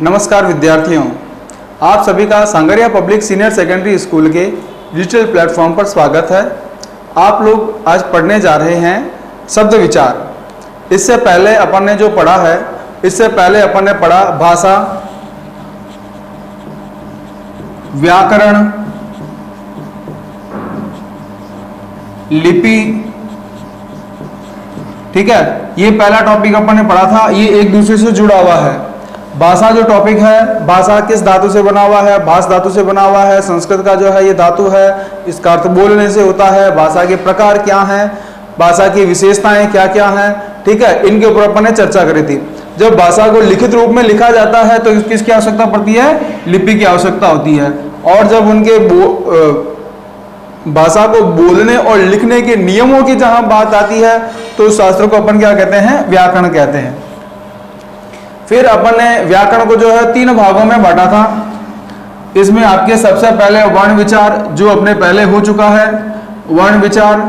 नमस्कार विद्यार्थियों, आप सभी का sangria public senior secondary school के डिजिटल प्लेटफॉर्म पर स्वागत है। आप लोग आज पढ़ने जा रहे हैं शब्द विचार। इससे पहले अपन ने जो पढ़ा है, इससे पहले अपन ने पढ़ा भाषा, व्याकरण, लिपि। ठीक है, ये पहला टॉपिक अपन ने पढ़ा था। ये एक दूसरे से जुड़ा हुआ है। भाषा जो टॉपिक है, भाषा किस धातु से बना हुआ है? भाष धातु से बना हुआ है। संस्कृत का जो है ये धातु है, इसका अर्थ बोलने से होता है। भाषा के प्रकार क्या हैं, भाषा की विशेषताएं क्या क्या हैं, ठीक है, इनके ऊपर अपन ने चर्चा करी थी। जब भाषा को लिखित रूप में लिखा जाता है तो किसकी आवश्यकता पड़ती है? लिपि की आवश्यकता होती है। और जब उनके भाषा को बोलने और लिखने के नियमों की जहां बात आती है तो उस शास्त्र को अपन क्या कहते हैं? व्याकरण कहते हैं। फिर अपन ने व्याकरण को जो है 3 भागों में बांटा था। इसमें आपके सबसे पहले वर्ण विचार जो अपने पहले हो चुका है, वर्ण विचार,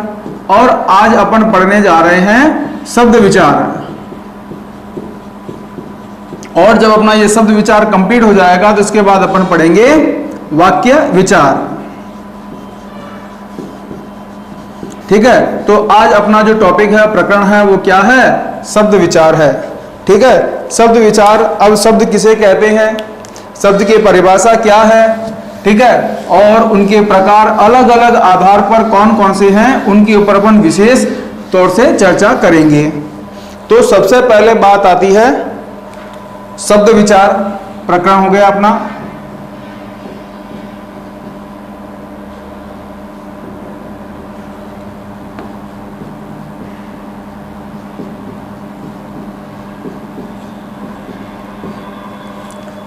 और आज अपन पढ़ने जा रहे हैं शब्द विचार। और जब अपना ये शब्द विचार कंप्लीट हो जाएगा तो इसके बाद अपन पढ़ेंगे वाक्य विचार। ठीक है, तो आज अपना जो टॉपिक है, प्रकरण है, वो क्या है? शब्द विचार है। ठीक है, शब्द विचार। अब शब्द किसे कहते हैं, शब्द की परिभाषा क्या है, ठीक है, और उनके प्रकार अलग अलग आधार पर कौन कौन से हैं, उनके ऊपर अपन विशेष तौर से चर्चा करेंगे। तो सबसे पहले बात आती है शब्द विचार। प्रकरण हो गया अपना।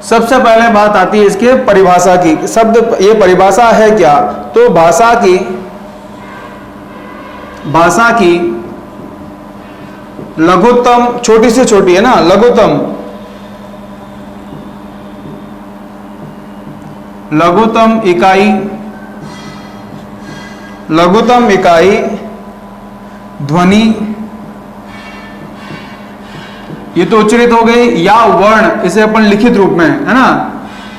सबसे पहले बात आती है इसके परिभाषा की। शब्द, ये परिभाषा है क्या? तो भाषा की लघुत्तम, छोटी से छोटी है ना, लघुत्तम इकाई ध्वनि, ये तो उच्चरित हो गई, या वर्ण, इसे अपन लिखित रूप में, है ना,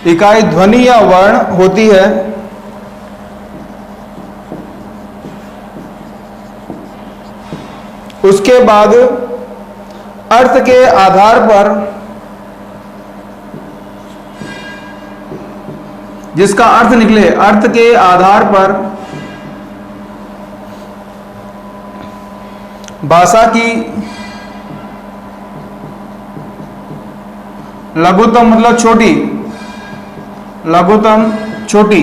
इकाई ध्वनि या वर्ण होती है। उसके बाद अर्थ के आधार पर, जिसका अर्थ निकले, अर्थ के आधार पर भाषा की लघुत्तम मतलब छोटी, लघुत्तम छोटी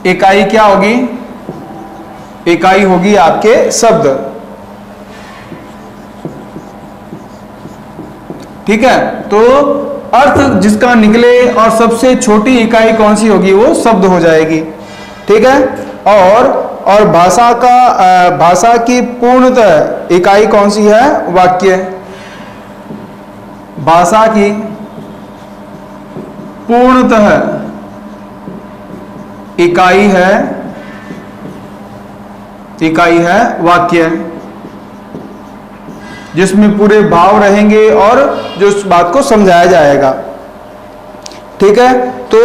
इकाई क्या होगी? इकाई होगी आपके शब्द। ठीक है, तो अर्थ जिसका निकले और सबसे छोटी इकाई कौन सी होगी? वो शब्द हो जाएगी। ठीक है, और भाषा की पूर्णतः इकाई कौन सी है? वाक्य। भाषा की पूर्णतः इकाई है वाक्य, जिसमें पूरे भाव रहेंगे और जो उस बात को समझाया जाएगा। ठीक है, तो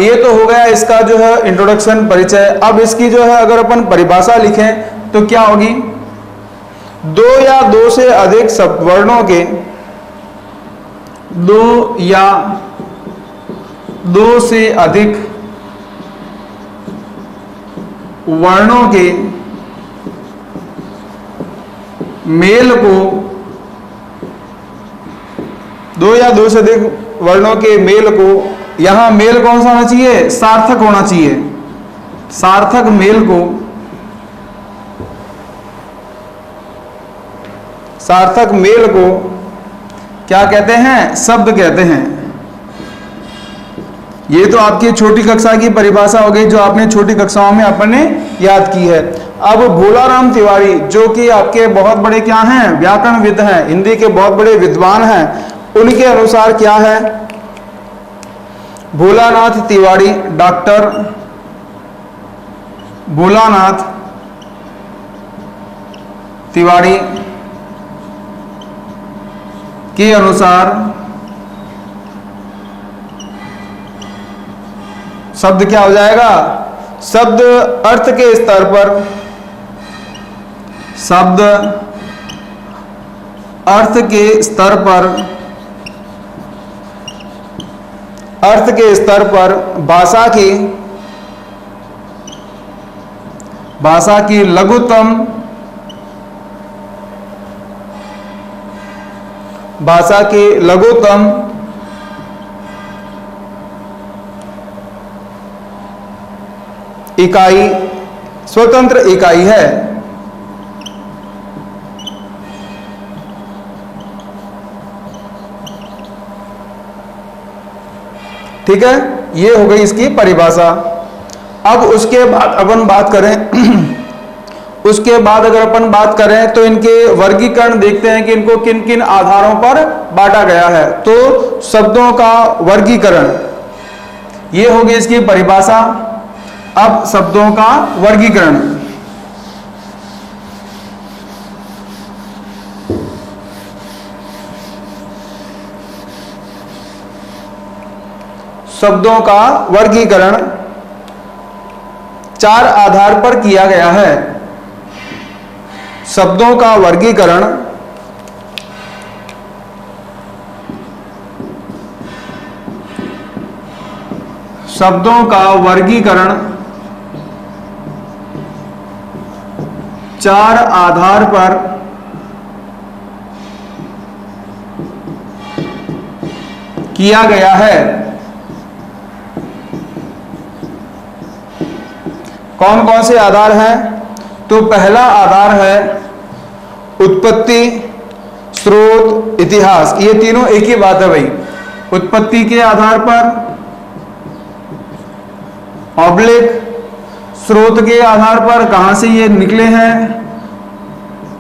ये तो हो गया इसका जो है इंट्रोडक्शन, परिचय। अब इसकी जो है अगर अपन परिभाषा लिखें तो क्या होगी? 2 या 2 से अधिक शब्द वर्णों के, 2 या 2 से अधिक वर्णों के मेल को, 2 या 2 से अधिक वर्णों के मेल को, यहां मेल कौन सा होना चाहिए? सार्थक होना चाहिए। सार्थक मेल को, सार्थक मेल को क्या कहते हैं? शब्द कहते हैं। ये तो आपकी छोटी कक्षा की परिभाषा हो गई, जो आपने छोटी कक्षाओं में अपन ने याद की है। अब भोलाराम तिवारी, जो कि आपके बहुत बड़े क्या हैं? व्याकरणविद हैं, हिंदी के बहुत बड़े विद्वान हैं, उनके अनुसार क्या है? भोलानाथ तिवारी, डॉक्टर भोलानाथ तिवारी के अनुसार शब्द क्या हो जाएगा? शब्द अर्थ के स्तर पर, शब्द अर्थ के स्तर पर, अर्थ के स्तर पर भाषा की लघुतम, भाषा की लघुतम इकाई स्वतंत्र इकाई है। ठीक है, ये हो गई इसकी परिभाषा। अब उसके बाद अपन बात करें उसके बाद अगर अपन बात करें तो इनके वर्गीकरण देखते हैं कि इनको किन किन आधारों पर बांटा गया है। तो शब्दों का वर्गीकरण, ये होगी इसकी परिभाषा। अब शब्दों का वर्गीकरण, शब्दों का वर्गीकरण 4 आधार पर किया गया है। शब्दों का वर्गीकरण शब्दों का वर्गीकरण 4 आधार पर किया गया है। कौन कौन से आधार हैं? तो पहला आधार है उत्पत्ति, स्रोत, इतिहास। ये तीनों एक ही बात है भाई। उत्पत्ति के आधार पर, ऑब्लिक स्रोत के आधार पर कहां से ये निकले हैं,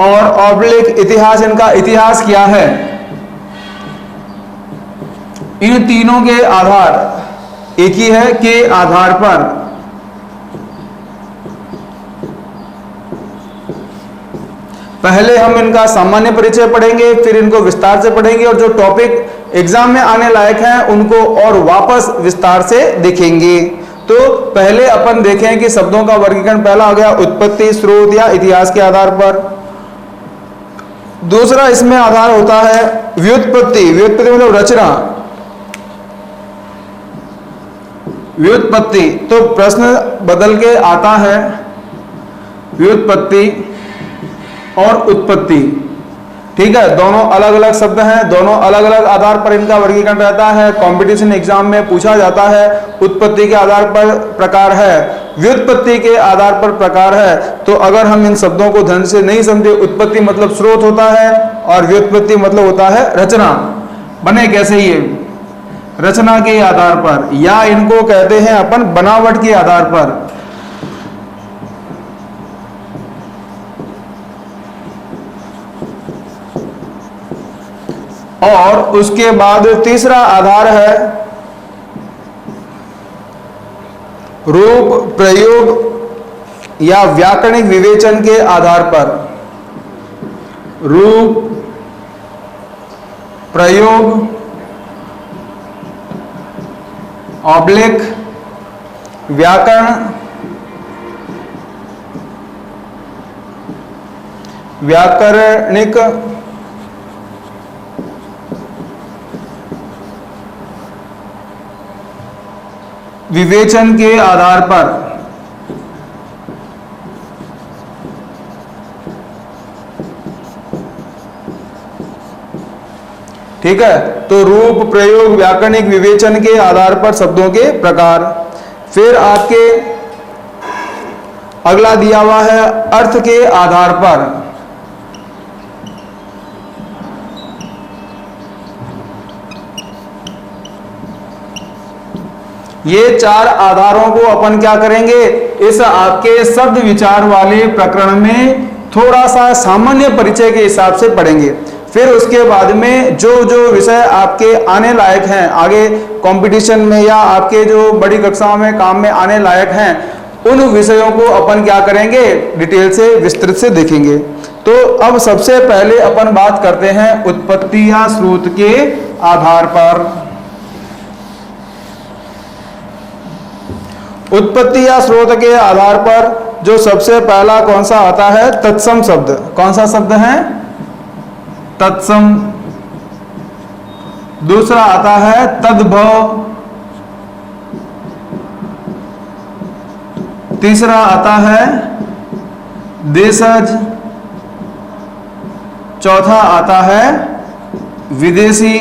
और ऑब्लिक इतिहास, इनका इतिहास क्या है। इन तीनों के आधार एक ही है के आधार पर पहले हम इनका सामान्य परिचय पढ़ेंगे, फिर इनको विस्तार से पढ़ेंगे, और जो टॉपिक एग्जाम में आने लायक हैं उनको और वापस विस्तार से देखेंगे। तो पहले अपन देखें कि शब्दों का वर्गीकरण पहला हो गया उत्पत्ति, स्रोत या इतिहास के आधार पर। दूसरा इसमें आधार होता है व्युत्पत्ति। व्युत्पत्ति मतलब रचना, व्युत्पत्ति। तो प्रश्न बदल के आता है व्युत्पत्ति और उत्पत्ति। ठीक है, दोनों अलग अलग शब्द हैं, दोनों अलग अलग आधार पर इनका वर्गीकरण रहता है। कंपटीशन एग्जाम में पूछा जाता है। उत्पत्ति के आधार पर प्रकार है, व्युत्पत्ति के आधार पर प्रकार है। तो अगर हम इन शब्दों को ढंग से नहीं समझे, उत्पत्ति मतलब स्रोत होता है और व्युत्पत्ति मतलब होता है रचना। बने कैसे ये? रचना के आधार पर, या इनको कहते हैं अपन बनावट के आधार पर। और उसके बाद तीसरा आधार है रूप, प्रयोग या व्याकरणिक विवेचन के आधार पर। रूप, प्रयोग, ऑब्लिक व्याकरण, व्याकरणिक विवेचन के आधार पर। ठीक है, तो रूप, प्रयोग, व्याकरणिक विवेचन के आधार पर शब्दों के प्रकार। फिर आपके अगला दिया हुआ है अर्थ के आधार पर। ये 4 आधारों को अपन क्या करेंगे, इस आपके शब्द विचार वाले प्रकरण में थोड़ा सा सामान्य परिचय के हिसाब से पढ़ेंगे। फिर उसके बाद में जो जो विषय आपके आने लायक हैं, आगे कंपटीशन में या आपके जो बड़ी कक्षाओं में काम में आने लायक हैं, उन विषयों को अपन क्या करेंगे, डिटेल से विस्तृत से देखेंगे। तो अब सबसे पहले अपन बात करते हैं उत्पत्ति या स्रोत के आधार पर। उत्पत्ति या स्रोत के आधार पर जो सबसे पहला कौन सा आता है? तत्सम शब्द। कौन सा शब्द है? तत्सम। दूसरा आता है तद्भव। तीसरा आता है देशज। चौथा आता है विदेशी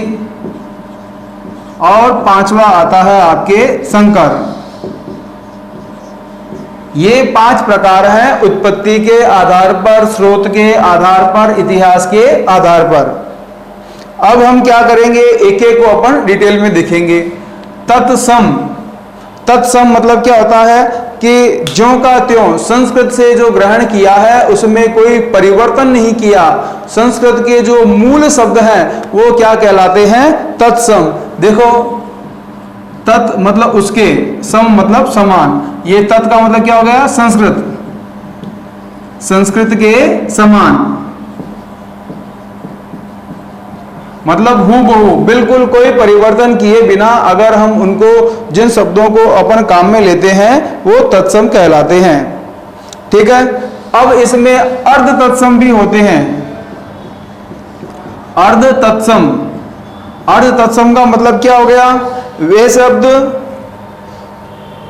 और पांचवा आता है आपके संकर। ये 5 प्रकार हैं उत्पत्ति के आधार पर, स्रोत के आधार पर, इतिहास के आधार पर। अब हम क्या करेंगे, एक एक को अपन डिटेल में देखेंगे। तत्सम। तत्सम मतलब क्या होता है कि ज्यों का त्यों संस्कृत से जो ग्रहण किया है उसमें कोई परिवर्तन नहीं किया। संस्कृत के जो मूल शब्द हैं वो क्या कहलाते हैं? तत्सम। देखो, तत् मतलब उसके, सम मतलब समान। ये तत् का मतलब क्या हो गया? संस्कृत। संस्कृत के समान मतलब हूबहू, बिल्कुल कोई परिवर्तन किए बिना अगर हम उनको, जिन शब्दों को अपन काम में लेते हैं वो तत्सम कहलाते हैं। ठीक है। अब इसमें अर्ध तत्सम भी होते हैं। अर्ध तत्सम। अर्ध तत्सम का मतलब क्या हो गया? वे शब्द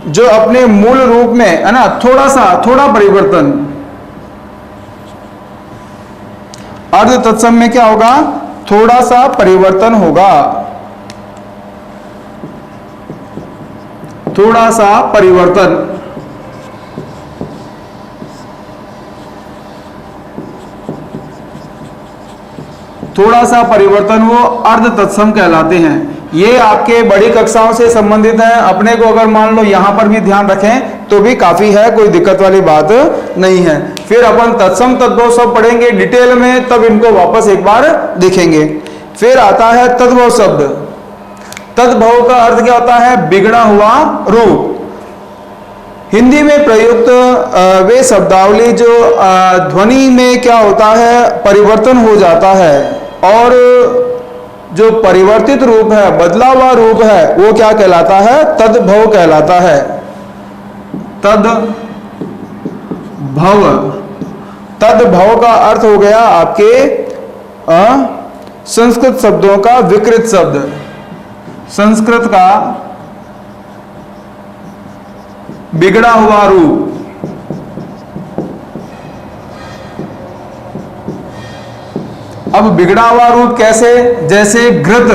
जो अपने मूल रूप में है ना थोड़ा परिवर्तन। अर्ध तत्सम में क्या होगा? थोड़ा सा परिवर्तन होगा। थोड़ा सा परिवर्तन। थोड़ा सा परिवर्तन वो अर्ध तत्सम कहलाते हैं। ये आपके बड़ी कक्षाओं से संबंधित है। अपने को अगर मान लो यहां पर भी ध्यान रखें तो भी काफी है, कोई दिक्कत वाली बात नहीं है। फिर अपन तत्सम तद्भव सब पढ़ेंगे डिटेल में, तब इनको वापस एक बार देखेंगे। फिर आता है तद्भव शब्द। तद्भव का अर्थ क्या होता है? बिगड़ा हुआ रूप। हिंदी में प्रयुक्त वे शब्दावली जो ध्वनि में क्या होता है? परिवर्तन हो जाता है, और जो परिवर्तित रूप है, बदला हुआ रूप है, वो क्या कहलाता है? तद्भव कहलाता है। तद्भव। तद्भव का अर्थ हो गया आपके संस्कृत शब्दों का विकृत शब्द। संस्कृत का बिगड़ा हुआ रूप। अब बिगड़ा हुआ रूप कैसे? जैसे घृत।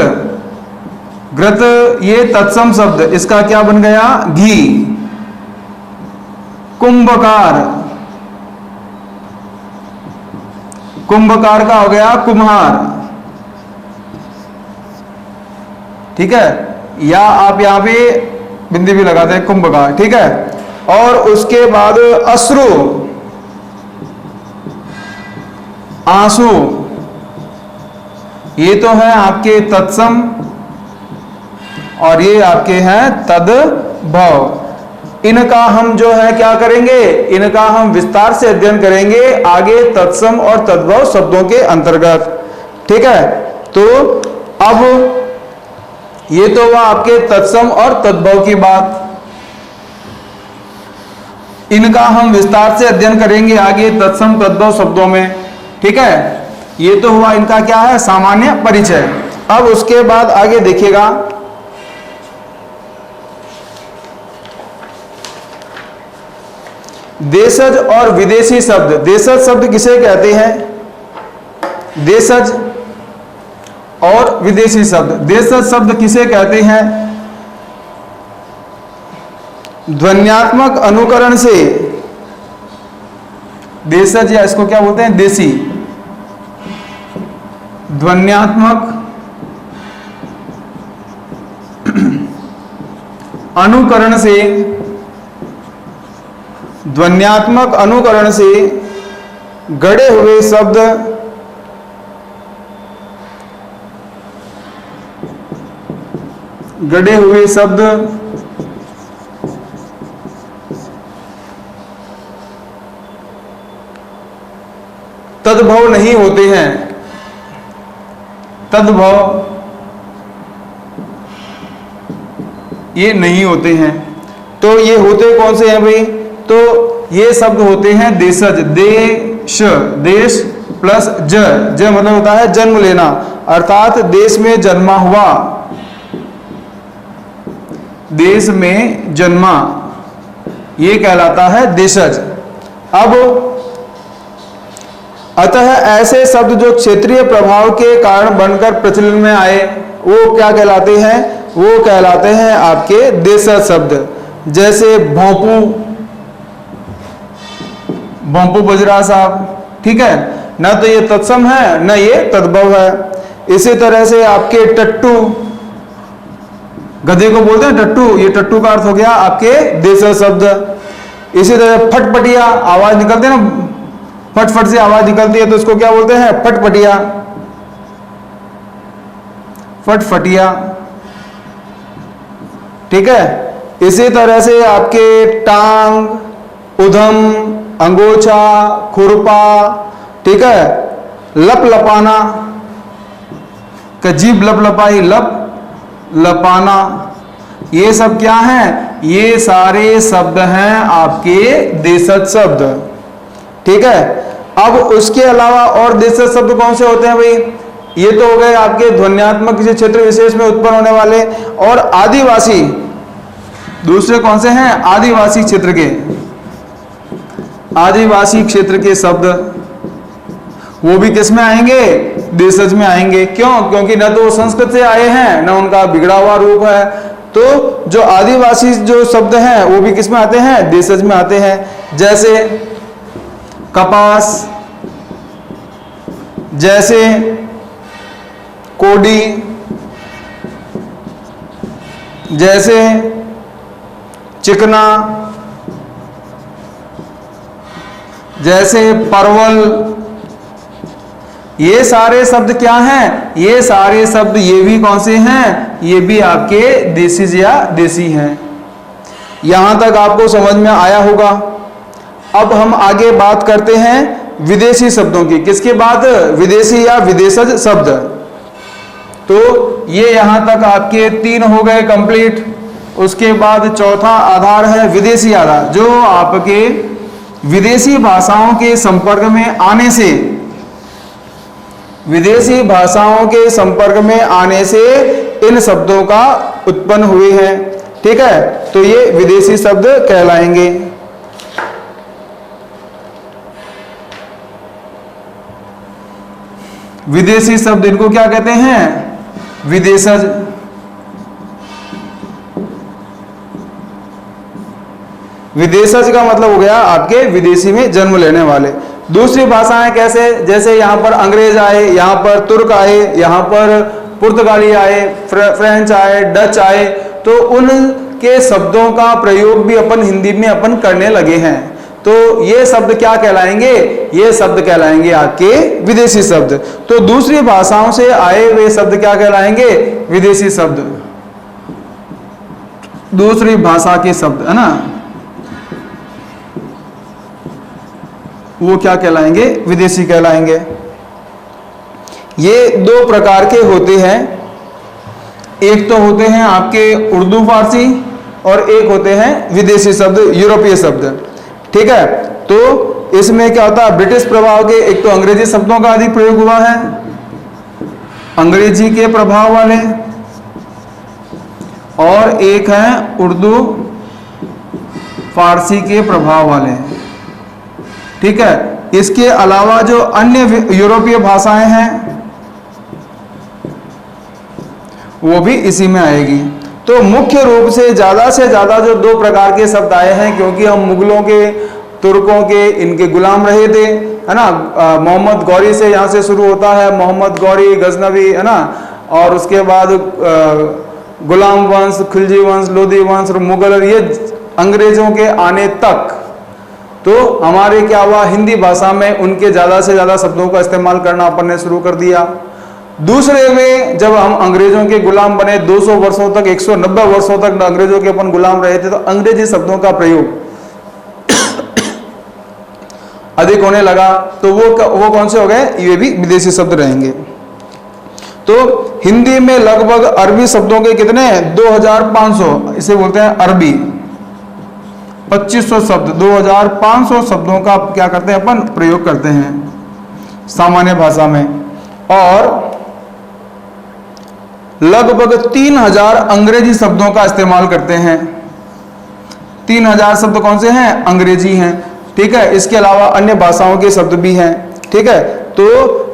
घृत ये तत्सम शब्द, इसका क्या बन गया? घी। कुंभकार। कुंभकार का हो गया कुम्हार। ठीक है। या आप यहां पे बिंदी भी लगाते हैं, कुंभकार। ठीक है। और उसके बाद अश्रु, आंसू, ये तो है आपके तत्सम और ये आपके हैं तद्भव। इनका हम जो है क्या करेंगे? इनका हम विस्तार से अध्ययन करेंगे आगे तत्सम और तद्भव शब्दों के अंतर्गत। ठीक है। तो अब ये तो हुआ आपके तत्सम और तद्भव की बात। इनका हम विस्तार से अध्ययन करेंगे आगे तत्सम तद्भव शब्दों में। ठीक है। ये तो हुआ इनका क्या है? सामान्य परिचय। अब उसके बाद आगे देखिएगा, देशज और विदेशी शब्द। देशज शब्द किसे कहते हैं? देशज और विदेशी शब्द। देशज शब्द किसे कहते हैं? ध्वन्यात्मक अनुकरण से, देशज या इसको क्या बोलते हैं? देशी। ध्वन्यात्मक अनुकरण से, ध्वन्यात्मक अनुकरण से गढ़े हुए शब्द तद्भव नहीं होते हैं। तद्भव ये नहीं होते हैं। तो ये होते कौन से हैं भाई? तो ये शब्द होते हैं देशज। देश, देश प्लस ज, ज मतलब होता है जन्म लेना, अर्थात देश में जन्मा हुआ, देश में जन्मा, ये कहलाता है देशज। अब अतः ऐसे शब्द जो क्षेत्रीय प्रभाव के कारण बनकर प्रचलन में आए वो क्या कहलाते हैं? वो कहलाते हैं आपके देशज शब्द। जैसे भोंपू, भोंपू बजरा साहब, ठीक है ना, तो ये तत्सम है ना ये तद्भव है। इसी तरह से आपके टट्टू, गधे को बोलते हैं टट्टू, ये टट्टू का अर्थ हो गया आपके देशज शब्द। इसी तरह फटपटिया, आवाज निकलती है ना, फट फट से आवाज निकलती है तो इसको क्या बोलते हैं? फटपटिया, फटफटिया, ठीक है। इसी तरह से आपके टांग, उधम, अंगोछा, खुरपा, ठीक है, लप लपाना, जीभ लप लपाई, लप लपाना, ये सब क्या हैं? ये सारे शब्द हैं आपके देशज शब्द, ठीक है। अब उसके अलावा और देशज शब्द कौन से होते हैं भाई? ये तो हो गए आपके ध्वन्यात्मक किसी क्षेत्र विशेष में उत्पन्न होने वाले। और आदिवासी, दूसरे कौन से हैं? आदिवासी क्षेत्र के, आदिवासी क्षेत्र के शब्द, वो भी किस में आएंगे? देशज में आएंगे। क्यों? क्योंकि न तो वो संस्कृत से आए हैं न उनका बिगड़ा हुआ रूप है, तो जो आदिवासी जो शब्द हैं वो भी किस में आते हैं? देशज में आते हैं। जैसे कपास, जैसे कोडी, जैसे चिकना, जैसे परवल, ये सारे शब्द क्या हैं? ये सारे शब्द ये भी कौन से हैं? ये भी आपके देशीज या देसी हैं। यहां तक आपको समझ में आया होगा। अब हम आगे बात करते हैं विदेशी शब्दों की। किसकी बात? विदेशी या विदेशज शब्द। तो ये यहां तक आपके 3 हो गए कंप्लीट। उसके बाद चौथा आधार है विदेशी आधार, जो आपके विदेशी भाषाओं के संपर्क में आने से, विदेशी भाषाओं के संपर्क में आने से इन शब्दों का उत्पन्न हुए हैं, ठीक है। तो ये विदेशी शब्द कहलाएंगे। विदेशी शब्द इनको क्या कहते हैं? विदेशज। विदेशज का मतलब हो गया आपके विदेशी में जन्म लेने वाले। दूसरी भाषाएं कैसे? जैसे यहां पर अंग्रेज आए, यहां पर तुर्क आए, यहां पर पुर्तगाली आए, फ्रेंच आए, डच आए, तो उनके शब्दों का प्रयोग भी अपन हिंदी में अपन करने लगे हैं। तो ये शब्द क्या कहलाएंगे? ये शब्द कहलाएंगे आपके विदेशी शब्द। तो दूसरी भाषाओं से आए हुए शब्द क्या कहलाएंगे? विदेशी शब्द। दूसरी भाषा के शब्द है ना, वो क्या कहलाएंगे? विदेशी कहलाएंगे। ये 2 प्रकार के होते हैं। एक तो होते हैं आपके उर्दू फारसी और एक होते हैं विदेशी शब्द, यूरोपीय शब्द, ठीक है। तो इसमें क्या होता है? ब्रिटिश प्रभाव के, एक तो अंग्रेजी शब्दों का अधिक प्रयोग हुआ है, अंग्रेजी के प्रभाव वाले, और एक है उर्दू फारसी के प्रभाव वाले, ठीक है। इसके अलावा जो अन्य यूरोपीय भाषाएं हैं वो भी इसी में आएगी। तो मुख्य रूप से ज्यादा जो 2 प्रकार के शब्द आए हैं, क्योंकि हम मुगलों के, तुर्कों के, इनके गुलाम रहे थे, है ना। मोहम्मद गौरी से यहाँ से शुरू होता है, मोहम्मद गौरी गजनवी, है ना, और उसके बाद गुलाम वंश, खिलजी वंश, लोधी वंश और मुगल, ये अंग्रेजों के आने तक। तो हमारे क्या हुआ? हिंदी भाषा में उनके ज्यादा से ज्यादा शब्दों का इस्तेमाल करना अपन ने शुरू कर दिया। दूसरे में जब हम अंग्रेजों के गुलाम बने, 200 वर्षों तक, 190 वर्षों तक अंग्रेजों के अपन गुलाम रहे थे, तो अंग्रेजी शब्दों का प्रयोग अधिक होने लगा। तो वो कौन से हो गए? ये भी विदेशी शब्द रहेंगे। तो हिंदी में लगभग अरबी शब्दों के कितने? 2500, इसे बोलते हैं अरबी, 2500 शब्द, 2500 शब्दों का क्या करते हैं अपन प्रयोग करते हैं सामान्य भाषा में। और लगभग 3000 अंग्रेजी शब्दों का इस्तेमाल करते हैं। 3000 शब्द कौन से हैं? अंग्रेजी हैं। ठीक है, इसके अलावा अन्य भाषाओं के शब्द भी हैं। ठीक है, तो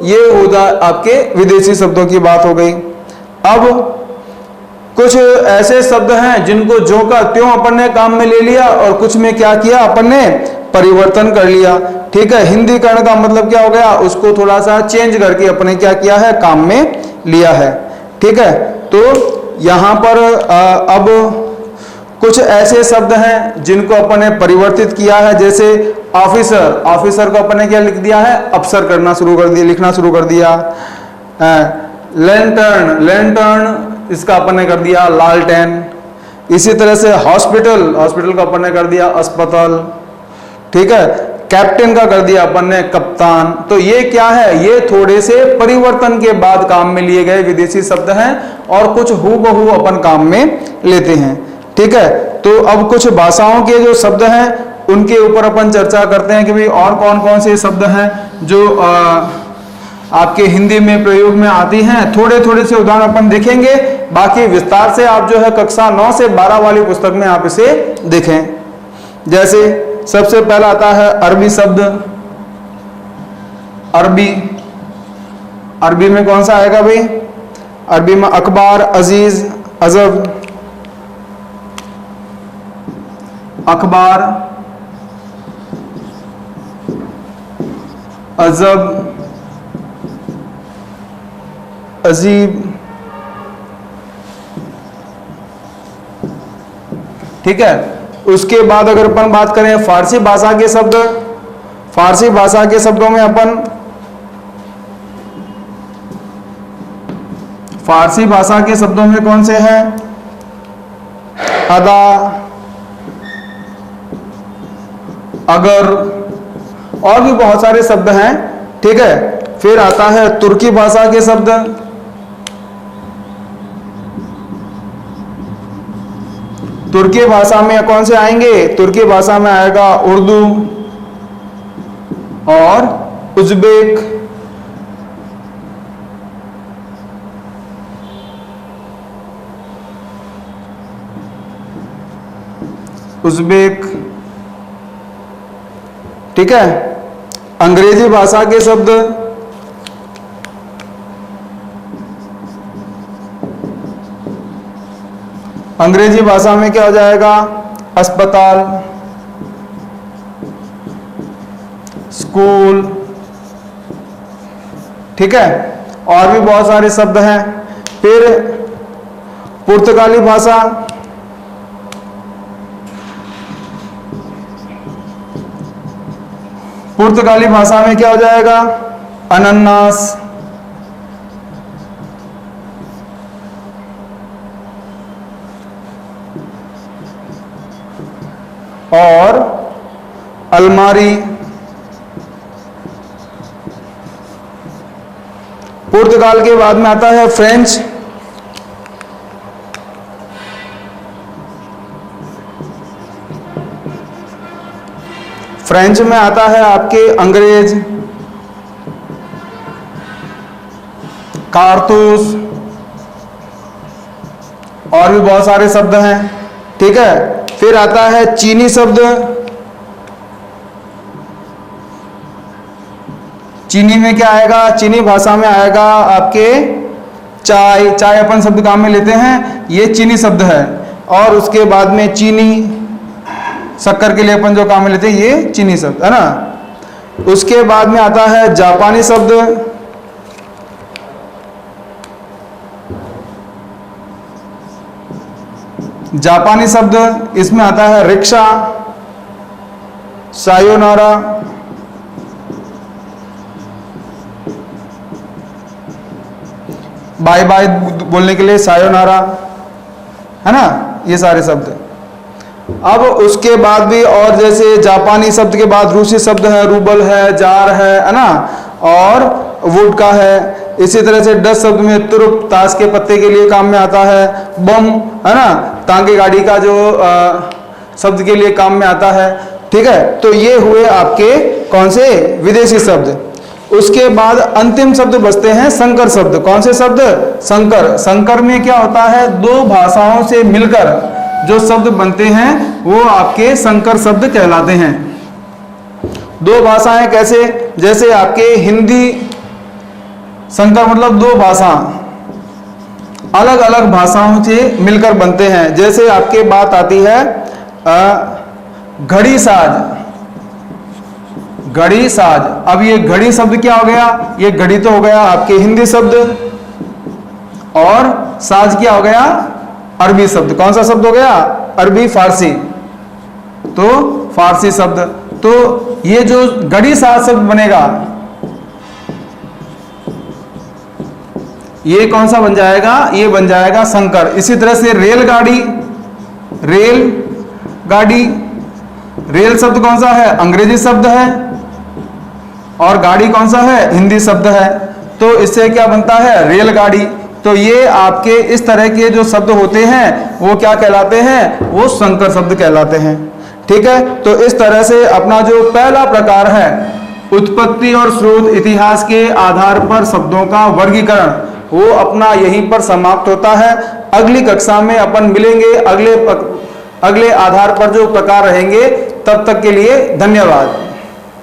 ये होगा आपके विदेशी शब्दों की बात हो गई। अब कुछ ऐसे शब्द हैं जिनको जो का त्यों अपन ने काम में ले लिया और कुछ में क्या किया अपन ने परिवर्तन कर लिया। ठीक है, हिंदीकरण का मतलब क्या हो गया? उसको थोड़ा सा चेंज करके अपने क्या किया है? काम में लिया है। ठीक है, तो यहां पर अब कुछ ऐसे शब्द हैं जिनको अपन ने परिवर्तित किया है, जैसे ऑफिसर, ऑफिसर को अपन ने क्या लिख दिया है? अफसर करना शुरू कर दिया, लिखना शुरू कर दिया। लैंटर्न, लैंटर्न इसका अपन ने कर दिया लालटेन। इसी तरह से हॉस्पिटल, हॉस्पिटल का अपन ने कर दिया अस्पताल। ठीक है, कैप्टन का कर दिया अपन ने कप्तान। तो ये क्या है? ये थोड़े से परिवर्तन के बाद काम में लिए गए विदेशी शब्द हैं और कुछ हूबहू अपन काम में लेते हैं। ठीक है, तो अब कुछ भाषाओं के जो शब्द हैं उनके ऊपर अपन चर्चा करते हैं कि भाई और कौन कौन से शब्द हैं जो आपके हिंदी में प्रयोग में आती हैं। थोड़े थोड़े से उदाहरण अपन देखेंगे, बाकी विस्तार से आप जो है कक्षा 9 से 12 वाली पुस्तक में आप इसे देखें। जैसे सबसे पहला आता है अरबी शब्द। अरबी, अरबी में कौन सा आएगा भाई? अरबी में अखबार, अजीज, अजब। अखबार, अजब, अजीब। ठीक है, उसके बाद अगर अपन बात करें फारसी भाषा के शब्द, फारसी भाषा के शब्दों में अपन फारसी भाषा के शब्दों में कौन से हैं? अदा, अगर, और भी बहुत सारे शब्द हैं। ठीक है, फिर आता है तुर्की भाषा के शब्द। तुर्की भाषा में कौन से आएंगे? तुर्की भाषा में आएगा उर्दू और उज़्बेक। उज़्बेक। ठीक है, अंग्रेजी भाषा के शब्द अंग्रेजी भाषा में क्या हो जाएगा? अस्पताल, स्कूल। ठीक है, और भी बहुत सारे शब्द हैं। फिर पुर्तगाली भाषा, पुर्तगाली भाषा में क्या हो जाएगा? अनन्नास। और अलमारी। पुर्तगाल के बाद में आता है फ्रेंच। फ्रेंच में आता है आपके अंग्रेज, कारतूस, और भी बहुत सारे शब्द हैं। ठीक है, फिर आता है चीनी शब्द। चीनी में क्या आएगा? चीनी भाषा में आएगा आपके चाय। चाय अपन शब्द काम में लेते हैं, ये चीनी शब्द है। और उसके बाद में चीनी, शक्कर के लिए अपन जो काम में लेते हैं ये चीनी शब्द है ना। उसके बाद में आता है जापानी शब्द। जापानी शब्द इसमें आता है रिक्शा, सायोनारा, बाय बाय बोलने के लिए सायोनारा, है ना, ये सारे शब्द। अब उसके बाद भी और जैसे जापानी शब्द के बाद रूसी शब्द है, रूबल है, जार है ना, और वुड का है। इसी तरह से डच शब्द में तुरुप, ताश के पत्ते के लिए काम में आता है। बम, है ना, टांगे गाड़ी का जो शब्द के लिए काम में आता है। ठीक है, तो ये हुए आपके कौन से विदेशी शब्द। उसके बाद अंतिम शब्द बचते हैं संकर शब्द। कौन से शब्द? संकर। संकर में क्या होता है, दो भाषाओं से मिलकर जो शब्द बनते हैं वो आपके संकर शब्द कहलाते हैं। दो भाषाएं कैसे? जैसे आपके हिंदी संकर मतलब दो भाषा अलग अलग भाषाओं से मिलकर बनते हैं। जैसे आपके बात आती है घड़ी साज, घड़ी साज। अब ये घड़ी शब्द क्या हो गया? ये घड़ी तो हो गया आपके हिंदी शब्द, और साज क्या हो गया? अरबी शब्द। कौन सा शब्द हो गया? अरबी फारसी, तो फारसी शब्द। तो ये जो घड़ी साज शब्द बनेगा ये कौन सा बन जाएगा? ये बन जाएगा संकर। इसी तरह से रेलगाड़ी, रेल गाड़ी, रेल शब्द कौन सा है? अंग्रेजी शब्द है, और गाड़ी कौन सा है? हिंदी शब्द है। तो इससे क्या बनता है? रेलगाड़ी। तो ये आपके इस तरह के जो शब्द होते हैं वो क्या कहलाते हैं? वो संकर शब्द कहलाते हैं। ठीक है, तो इस तरह से अपना जो पहला प्रकार है उत्पत्ति और स्रोत इतिहास के आधार पर शब्दों का वर्गीकरण, वो अपना यहीं पर समाप्त होता है। अगली कक्षा में अपन मिलेंगे अगले आधार पर जो प्रकार रहेंगे। तब तक के लिए धन्यवाद।